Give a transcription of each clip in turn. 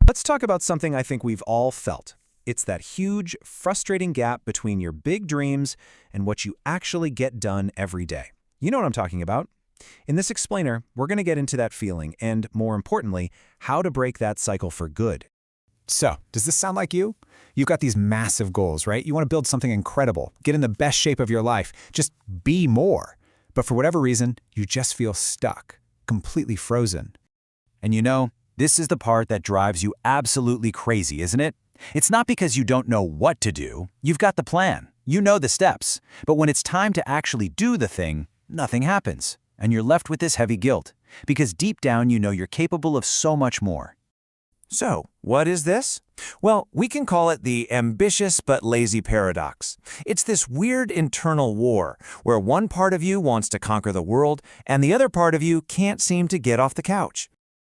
Let's talk about something I think we've all felt. It's that huge, frustrating gap between your big dreams and what you actually get done every day. You know what I'm talking about. In this explainer, we're going to get into that feeling and, more importantly, how to break that cycle for good. So, does this sound like you? You've got these massive goals, right? You want to build something incredible, get in the best shape of your life, just be more. But for whatever reason, you just feel stuck, completely frozen. And you know, this is the part that drives you absolutely crazy, isn't it? It's not because you don't know what to do. You've got the plan. You know the steps. But when it's time to actually do the thing, nothing happens. And you're left with this heavy guilt. Because deep down you know you're capable of so much more. So, what is this? Well, we can call it the ambitious but lazy paradox. It's this weird internal war where one part of you wants to conquer the world and the other part of you can't seem to get off the couch.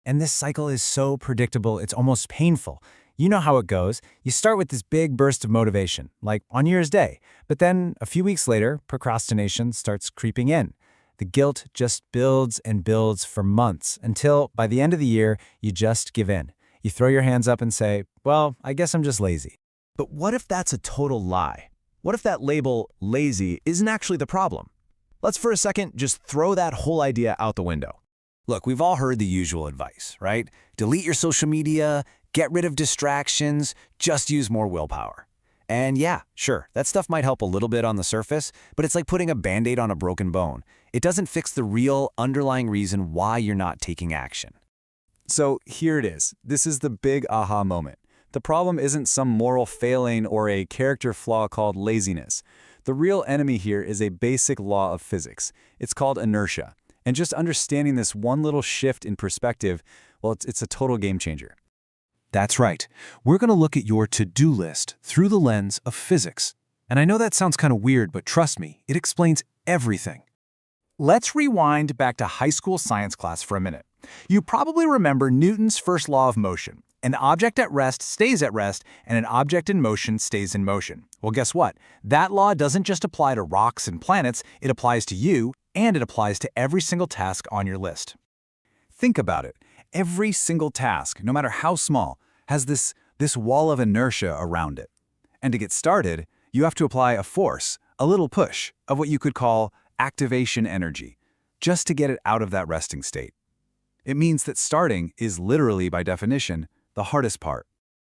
And this cycle is so predictable, it's almost painful. You know how it goes. You start with this big burst of motivation, like on New Year's Day. But then, a few weeks later, procrastination starts creeping in. The guilt just builds and builds for months until, by the end of the year, you just give in. You throw your hands up and say, well, I guess I'm just lazy. But what if that's a total lie? What if that label, lazy, isn't actually the problem? Let's for a second just throw that whole idea out the window. Look, we've all heard the usual advice, right? Delete your social media, get rid of distractions, just use more willpower. And yeah, sure, that stuff might help a little bit on the surface, but it's like putting a Band-Aid on a broken bone. It doesn't fix the real underlying reason why you're not taking action. So here it is. This is the big aha moment. The problem isn't some moral failing or a character flaw called laziness. The real enemy here is a basic law of physics. It's called inertia. And just understanding this one little shift in perspective, well, it's a total game changer. That's right. We're going to look at your to-do list through the lens of physics. And I know that sounds kind of weird, but trust me, it explains everything. Let's rewind back to high school science class for a minute. You probably remember Newton's first law of motion. An object at rest stays at rest, and an object in motion stays in motion. Well, guess what? That law doesn't just apply to rocks and planets, it applies to you, and it applies to every single task on your list. Think about it. Every single task, no matter how small, has this wall of inertia around it. And to get started, you have to apply a force, a little push, of what you could call activation energy, just to get it out of that resting state. It means that starting is literally, by definition, the hardest part.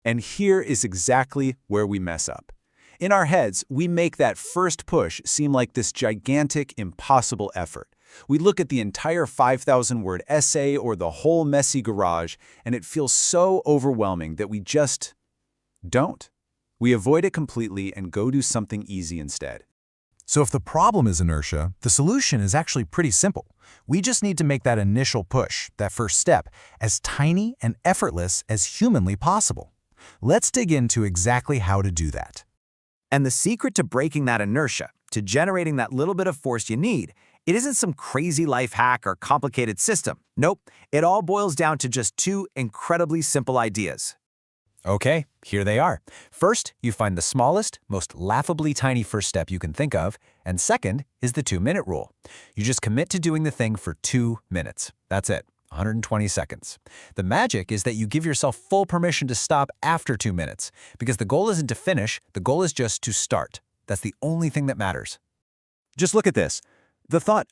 And here is exactly where we mess up. In our heads, we make that first push seem like this gigantic, impossible effort. We look at the entire 5,000-word essay or the whole messy garage, and it feels so overwhelming that we just don't. We avoid it completely and go do something easy instead. So if the problem is inertia, the solution is actually pretty simple. We just need to make that initial push, that first step, as tiny and effortless as humanly possible. Let's dig into exactly how to do that. And the secret to breaking that inertia, to generating that little bit of force you need, it isn't some crazy life hack or complicated system. Nope, it all boils down to just two incredibly simple ideas. Okay, here they are. First, you find the smallest, most laughably tiny first step you can think of, and second is the 2-minute rule. You just commit to doing the thing for 2 minutes. That's it, 120 seconds. The magic is that you give yourself full permission to stop after 2 minutes, because the goal isn't to finish, the goal is just to start. That's the only thing that matters. Just look at this. The thought,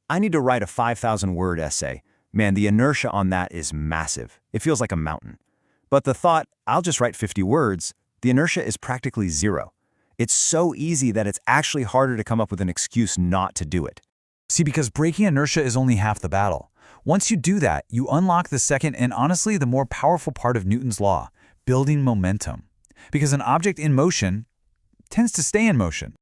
I need to write a 5,000-word essay. Man, the inertia on that is massive. It feels like a mountain. But the thought, I'll just write 50 words, the inertia is practically zero. It's so easy that it's actually harder to come up with an excuse not to do it. See, because breaking inertia is only half the battle. Once you do that, you unlock the second and honestly the more powerful part of Newton's law, building momentum. Because an object in motion tends to stay in motion.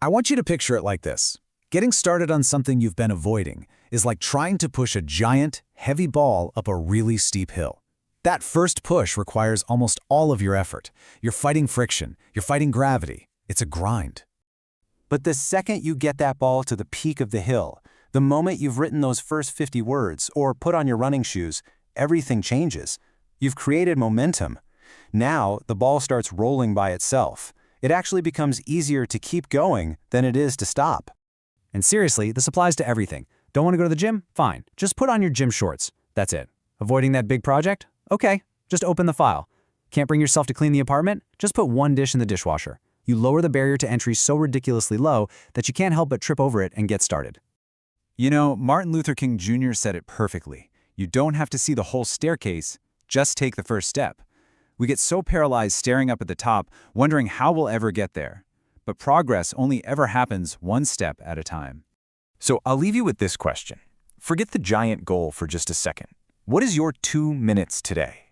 I want you to picture it like this. Getting started on something you've been avoiding is like trying to push a giant, heavy ball up a really steep hill. That first push requires almost all of your effort. You're fighting friction, you're fighting gravity. It's a grind. But the second you get that ball to the peak of the hill, the moment you've written those first 50 words or put on your running shoes, everything changes. You've created momentum. Now, the ball starts rolling by itself. It actually becomes easier to keep going than it is to stop. And seriously, this applies to everything. Don't want to go to the gym? Fine. Just put on your gym shorts. That's it. Avoiding that big project? Okay. Just open the file. Can't bring yourself to clean the apartment? Just put one dish in the dishwasher. You lower the barrier to entry so ridiculously low that you can't help but trip over it and get started. You know, Martin Luther King Jr. said it perfectly. You don't have to see the whole staircase, just take the first step. We get so paralyzed staring up at the top, wondering how we'll ever get there. But progress only ever happens one step at a time. So I'll leave you with this question. Forget the giant goal for just a second. What is your 2 minutes today?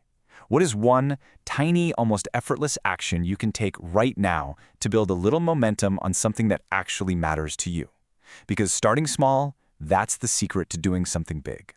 What is one tiny, almost effortless action you can take right now to build a little momentum on something that actually matters to you? Because starting small, that's the secret to doing something big.